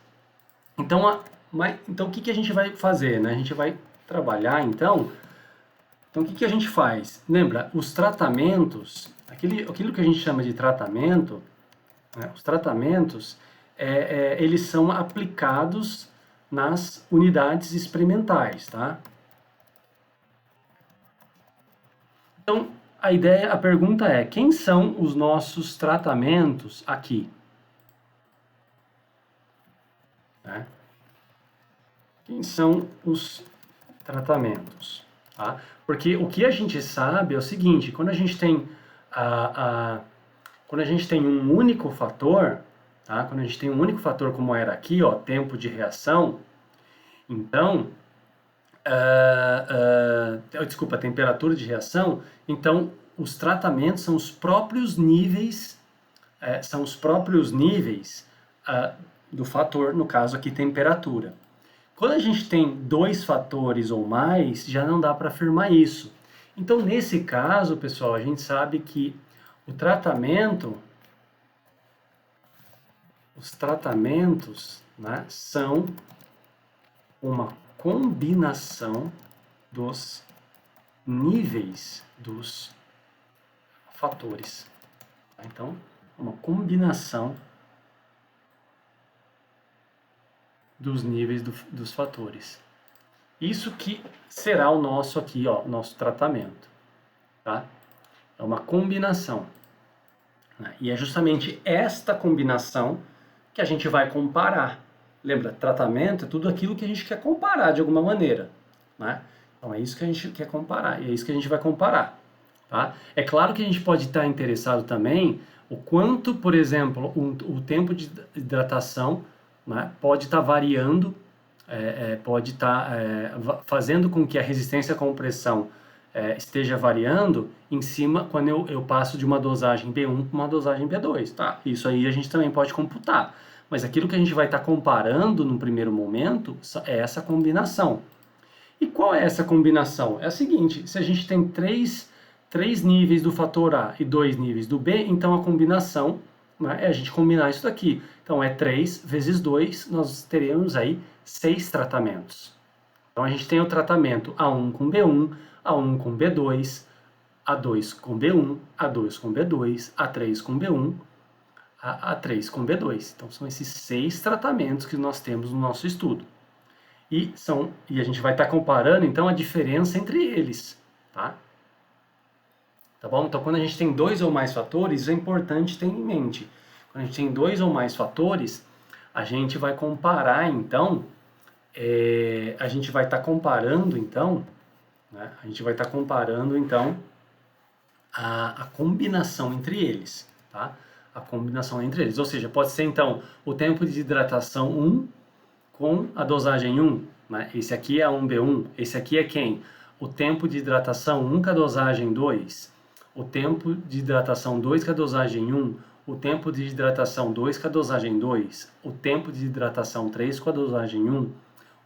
Então Mas, então, o que a gente vai fazer, né? A gente vai trabalhar, então... Então, o que a gente faz? Lembra, os tratamentos, aquilo que a gente chama de tratamento, né? Os tratamentos, eles são aplicados nas unidades experimentais, tá? Então, a pergunta é, quem são os nossos tratamentos aqui? Né? Quem são os tratamentos? Tá? Porque o que a gente sabe é o seguinte, quando a gente tem quando a gente tem um único fator, tá? Quando a gente tem um único fator como era aqui, ó, tempo de reação, então, desculpa, temperatura de reação, então os tratamentos são os próprios níveis do fator, no caso aqui, temperatura. Quando a gente tem dois fatores ou mais, já não dá para afirmar isso. Então, nesse caso, pessoal, a gente sabe que o tratamento, os tratamentos, né, são uma combinação dos níveis dos fatores. Então, uma combinação dos níveis dos fatores. Isso que será o nosso aqui, ó, nosso tratamento, tá? É uma combinação, né? E é justamente esta combinação que a gente vai comparar. Lembra, tratamento é tudo aquilo que a gente quer comparar de alguma maneira, né? Então é isso que a gente quer comparar, e é isso que a gente vai comparar, tá? É claro que a gente pode estar interessado também o quanto, por exemplo, o tempo de hidratação, né, pode estar variando, pode estar fazendo com que a resistência à compressão esteja variando em cima quando eu passo de uma dosagem B1 para uma dosagem B2, tá? Isso aí a gente também pode computar. Mas aquilo que a gente vai estar comparando no primeiro momento é essa combinação. E qual é essa combinação? É a seguinte, se a gente tem três níveis do fator A e 2 níveis do B, então a combinação, né, é a gente combinar isso daqui. Então é 3 vezes 2, nós teremos aí 6 tratamentos. Então a gente tem o tratamento A1 com B1, A1 com B2, A2 com B1, A2 com B2, A3 com B1, A3 com B2. Então são esses 6 tratamentos que nós temos no nosso estudo. E a gente vai estar comparando então a diferença entre eles, tá? Tá bom? Então quando a gente tem dois ou mais fatores, é importante ter em mente. Quando a gente tem dois ou mais fatores, a gente vai comparar então, a gente vai estar comparando então, né? A gente vai estar comparando então a combinação entre eles, tá? A combinação entre eles, ou seja, pode ser então o tempo de hidratação 1 com a dosagem 1, né? Esse aqui é a 1B1, esse aqui é quem? O tempo de hidratação 1 com a dosagem 2, o tempo de hidratação 2 com a dosagem 1, o tempo de hidratação 2 com a dosagem 2, o tempo de hidratação 3 com a dosagem 1,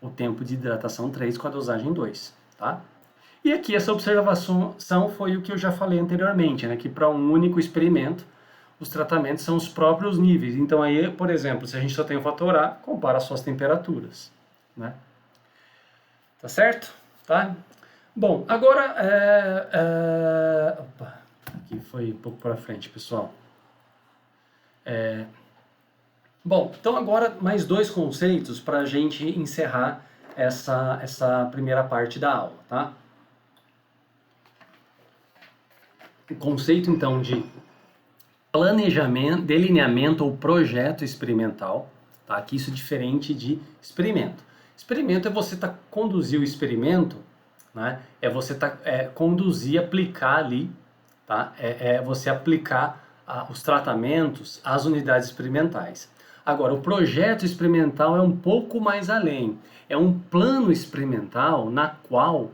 o tempo de hidratação 3 com a dosagem 2, tá? E aqui essa observação foi o que eu já falei anteriormente, né? Que para um único experimento, os tratamentos são os próprios níveis. Então aí, por exemplo, se a gente só tem o fator A, compara as suas temperaturas, né? Tá certo? Tá? Bom, agora, opa, aqui foi um pouco para frente, pessoal. Bom, então agora mais dois conceitos para a gente encerrar essa primeira parte da aula, tá? O conceito, então, de planejamento, delineamento ou projeto experimental, tá? Que isso é diferente de experimento. Experimento é você conduzir o experimento, né? É você conduzir, aplicar ali, tá? É você aplicar os tratamentos às unidades experimentais. Agora, o projeto experimental é um pouco mais além. É um plano experimental na qual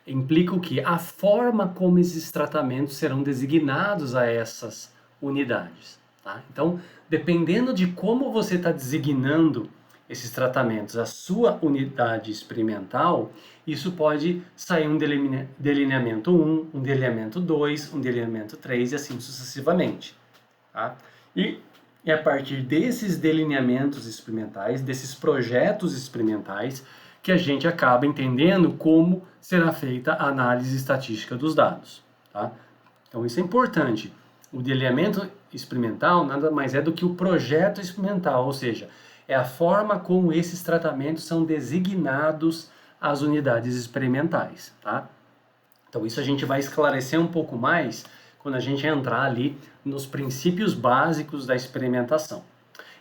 implica o que? A forma como esses tratamentos serão designados a essas unidades. Tá? Então, dependendo de como você está designando esses tratamentos à sua unidade experimental, isso pode sair um delineamento 1, um delineamento 2, um delineamento 3 e assim sucessivamente. Tá? E é a partir desses delineamentos experimentais, desses projetos experimentais, que a gente acaba entendendo como será feita a análise estatística dos dados. Tá? Então isso é importante. O delineamento experimental nada mais é do que o projeto experimental, ou seja, é a forma como esses tratamentos são designados às unidades experimentais. Tá? Então isso a gente vai esclarecer um pouco mais quando a gente entrar ali nos princípios básicos da experimentação.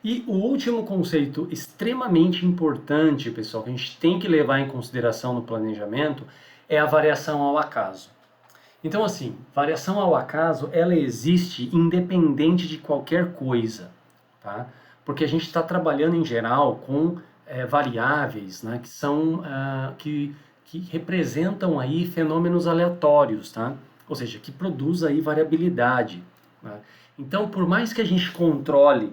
E o último conceito extremamente importante, pessoal, que a gente tem que levar em consideração no planejamento é a variação ao acaso. Então, assim, variação ao acaso, ela existe independente de qualquer coisa, tá? Porque a gente está trabalhando em geral com variáveis, né, que são que representam aí fenômenos aleatórios, tá? Ou seja, que produz aí variabilidade. Né? Então, por mais que a gente controle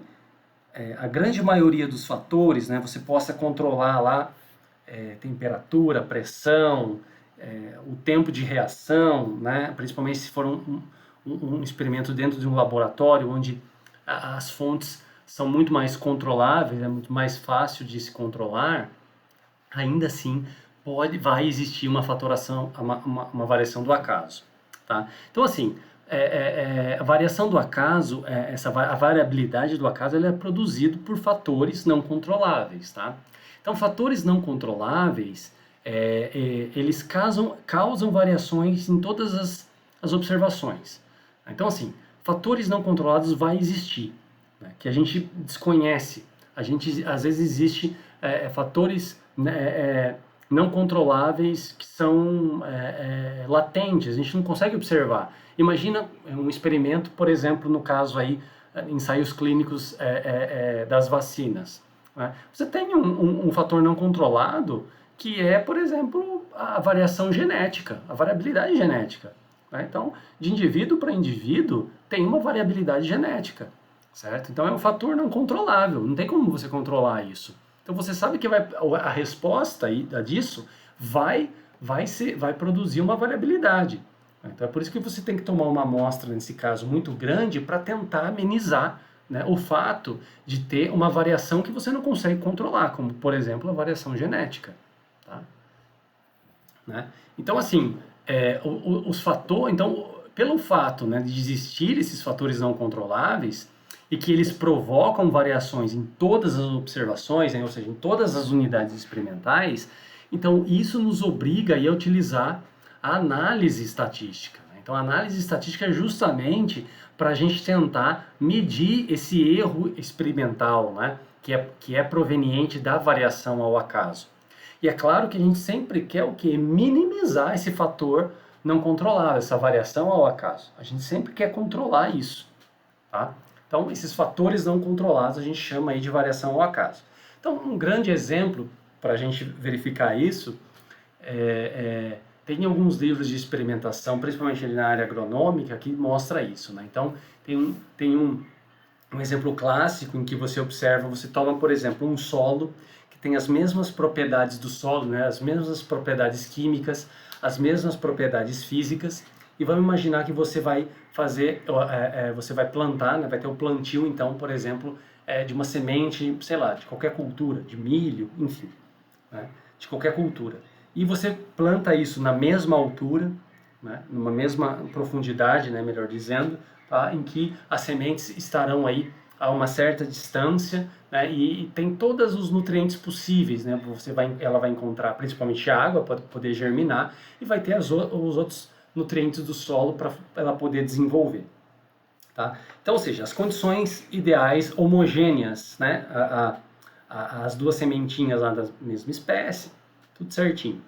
a grande maioria dos fatores, né, você possa controlar lá temperatura, pressão, o tempo de reação, né, principalmente se for um experimento dentro de um laboratório onde as fontes são muito mais controláveis, é muito mais fácil de se controlar, ainda assim vai existir uma fatoração, uma variação do acaso. Tá? Então, assim, a variação do acaso, a variabilidade do acaso, ela é produzida por fatores não controláveis. Tá? Então, fatores não controláveis, eles causam variações em todas as observações. Então, assim, fatores não controlados vai existir, né, que a gente desconhece. Às vezes, existe fatores, né, não controláveis que são latentes, a gente não consegue observar. Imagina um experimento, por exemplo, no caso aí, ensaios clínicos das vacinas. Né? Você tem um fator não controlado que é, por exemplo, a variação genética, a variabilidade genética. Né? Então, de indivíduo para indivíduo, tem uma variabilidade genética, certo? Então, é um fator não controlável, não tem como você controlar isso. Então, você sabe que a resposta aí disso vai produzir uma variabilidade. Então, é por isso que você tem que tomar uma amostra, nesse caso, muito grande para tentar amenizar, né, o fato de ter uma variação que você não consegue controlar, como, por exemplo, a variação genética. Tá? Né? Então, assim, os fatores, então, pelo fato, né, de existir esses fatores não controláveis e que eles provocam variações em todas as observações, né, ou seja, em todas as unidades experimentais, então isso nos obriga a utilizar a análise estatística. Né? Então, a análise estatística é justamente para a gente tentar medir esse erro experimental, né, que é proveniente da variação ao acaso. E é claro que a gente sempre quer o quê? Minimizar esse fator não controlável, essa variação ao acaso. A gente sempre quer controlar isso, tá? Então, esses fatores não controlados a gente chama aí de variação ao acaso. Então, um grande exemplo para a gente verificar isso tem alguns livros de experimentação, principalmente ali na área agronômica, que mostra isso, né? Então, tem um exemplo clássico em que você observa, você toma, por exemplo, um solo que tem as mesmas propriedades do solo, né, as mesmas propriedades químicas, as mesmas propriedades físicas, e vamos imaginar que você vai fazer, você vai plantar, né, vai ter o plantio, então, por exemplo, de uma semente, sei lá, de qualquer cultura, de milho, enfim, né, de qualquer cultura. E você planta isso na mesma altura, né, numa mesma profundidade, né, melhor dizendo, tá, em que as sementes estarão aí a uma certa distância, né, e tem todos os nutrientes possíveis, né, ela vai encontrar principalmente água para poder germinar e vai ter os outros nutrientes do solo para ela poder desenvolver. Tá? Então, ou seja, as condições ideais homogêneas, né, as duas sementinhas lá da mesma espécie, tudo certinho.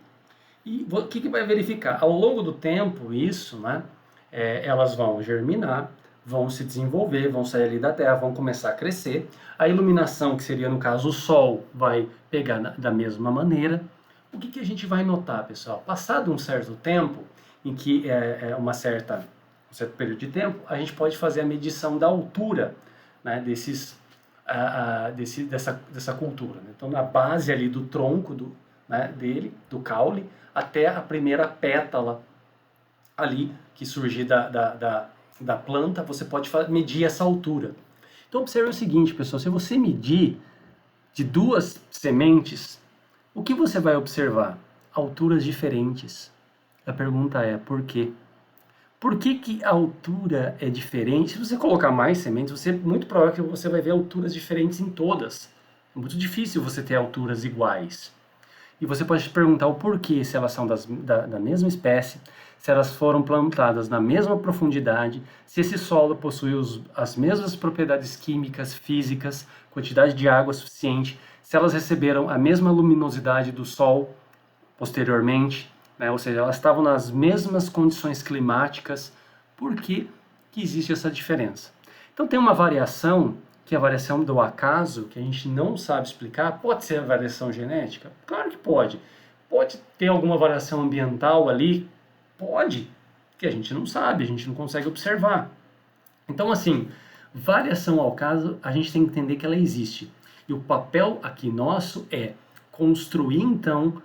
E o que vai verificar? Ao longo do tempo, isso, né, elas vão germinar, vão se desenvolver, vão sair ali da terra, vão começar a crescer. A iluminação, que seria no caso o sol, vai pegar da mesma maneira. O que a gente vai notar, pessoal? Passado um certo tempo, em que um certo período de tempo, a gente pode fazer a medição da altura, né, dessa cultura. Né? Então, na base ali do tronco né, dele, do caule, até a primeira pétala ali que surgir da planta, você pode medir essa altura. Então observe o seguinte, pessoal, se você medir de duas sementes, o que você vai observar? Alturas diferentes. A pergunta é, por quê? Por que que a altura é diferente? Se você colocar mais sementes, muito provável que você vai ver alturas diferentes em todas. É muito difícil você ter alturas iguais. E você pode se perguntar o porquê, se elas são da mesma espécie, se elas foram plantadas na mesma profundidade, se esse solo possui as mesmas propriedades químicas, físicas, quantidade de água suficiente, se elas receberam a mesma luminosidade do sol posteriormente, né? Ou seja, elas estavam nas mesmas condições climáticas. Por que que existe essa diferença? Então tem uma variação, que é a variação do acaso, que a gente não sabe explicar. Pode ser a variação genética? Claro que pode. Pode ter alguma variação ambiental ali? Pode, que a gente não sabe, a gente não consegue observar. Então, assim, variação ao acaso, a gente tem que entender que ela existe. E o papel aqui nosso é construir, então,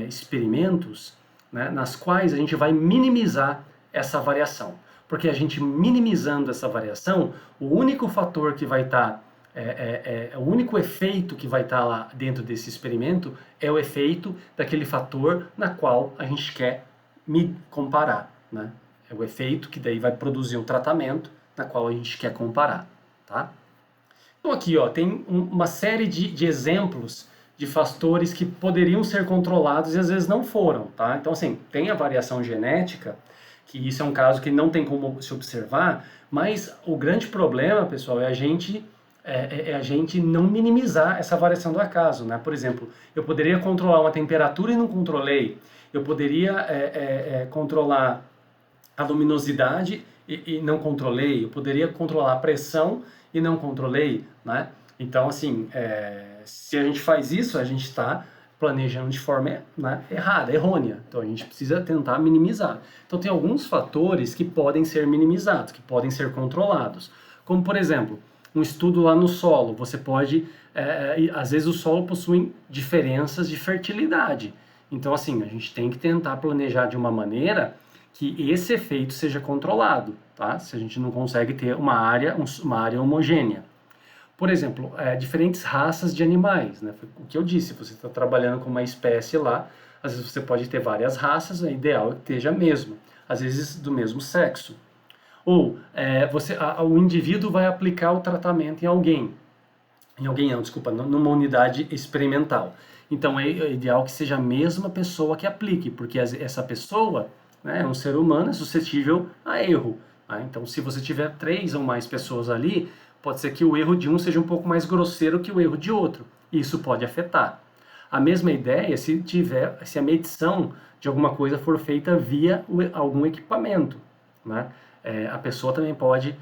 experimentos, né, nas quais a gente vai minimizar essa variação. Porque a gente minimizando essa variação, o único fator que vai estar, o único efeito que vai estar lá dentro desse experimento é o efeito daquele fator na qual a gente quer comparar, né? É o efeito que daí vai produzir um tratamento na qual a gente quer comparar, tá? Então aqui, ó, tem uma série de exemplos de fatores que poderiam ser controlados e às vezes não foram, tá? Então assim, tem a variação genética, que isso é um caso que não tem como se observar, mas o grande problema, pessoal, é a gente não minimizar essa variação do acaso, né? Por exemplo, eu poderia controlar uma temperatura e não controlei, eu poderia controlar a luminosidade e não controlei, eu poderia controlar a pressão e não controlei, né? Então, assim, se a gente faz isso, a gente está planejando de forma, né, errada, errônea. Então, a gente precisa tentar minimizar. Então, tem alguns fatores que podem ser minimizados, que podem ser controlados. Como, por exemplo, um estudo lá no solo. Você pode, às vezes o solo possui diferenças de fertilidade. Então, assim, a gente tem que tentar planejar de uma maneira que esse efeito seja controlado, tá? Se a gente não consegue ter uma área homogênea. Por exemplo, diferentes raças de animais, né? O que eu disse, você está trabalhando com uma espécie lá, às vezes você pode ter várias raças, o ideal é que esteja a mesma, às vezes do mesmo sexo. Ou o indivíduo vai aplicar o tratamento em alguém não, desculpa, numa unidade experimental. Então é ideal que seja a mesma pessoa que aplique, porque essa pessoa, né, é um ser humano, é suscetível a erro. Né? Então, se você tiver 3 ou mais pessoas ali, pode ser que o erro de um seja um pouco mais grosseiro que o erro de outro. E isso pode afetar. A mesma ideia se a medição de alguma coisa for feita via algum equipamento, né? A pessoa também pode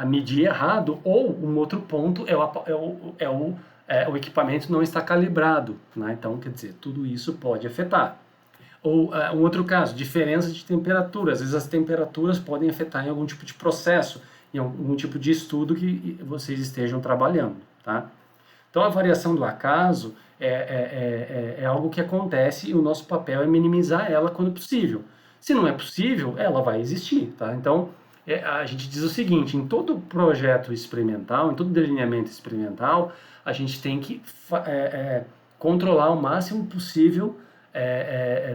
medir errado, ou um outro ponto o equipamento não está calibrado, né? Então, quer dizer, tudo isso pode afetar. Ou um outro caso, diferença de temperatura. Às vezes as temperaturas podem afetar em algum tipo de processo, em algum tipo de estudo que vocês estejam trabalhando, tá? Então a variação do acaso é algo que acontece e o nosso papel é minimizar ela quando possível. Se não é possível, ela vai existir, tá? Então a gente diz o seguinte, em todo projeto experimental, em todo delineamento experimental, a gente tem que controlar o máximo possível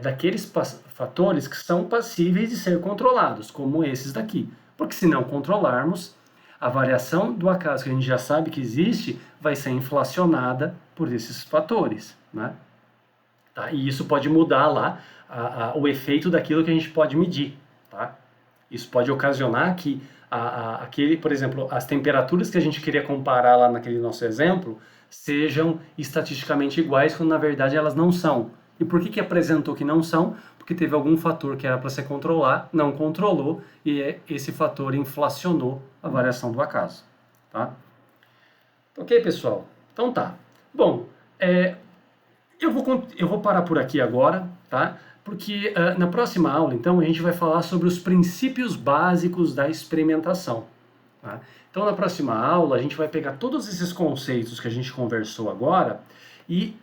daqueles fatores que são passíveis de ser controlados, como esses daqui. Porque se não controlarmos, a variação do acaso que a gente já sabe que existe vai ser inflacionada por esses fatores, né? Tá? E isso pode mudar lá o efeito daquilo que a gente pode medir, tá? Isso pode ocasionar que por exemplo, as temperaturas que a gente queria comparar lá naquele nosso exemplo sejam estatisticamente iguais, quando na verdade elas não são. E por que apresentou que não são? Porque teve algum fator que era para se controlar, não controlou, e esse fator inflacionou a variação do acaso. Tá? Ok, pessoal? Então tá. Bom, eu vou parar por aqui agora, tá? Porque na próxima aula, então, a gente vai falar sobre os princípios básicos da experimentação. Tá? Então, na próxima aula, a gente vai pegar todos esses conceitos que a gente conversou agora e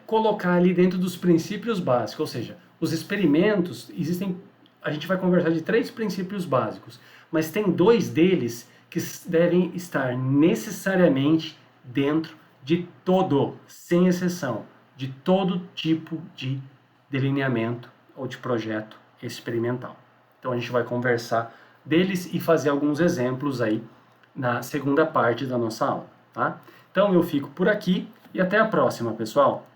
colocar ali dentro dos princípios básicos, ou seja, os experimentos, a gente vai conversar de 3 princípios básicos, mas tem 2 deles que devem estar necessariamente dentro de todo, sem exceção, de todo tipo de delineamento ou de projeto experimental. Então a gente vai conversar deles e fazer alguns exemplos aí na segunda parte da nossa aula, tá? Então eu fico por aqui e até a próxima, pessoal!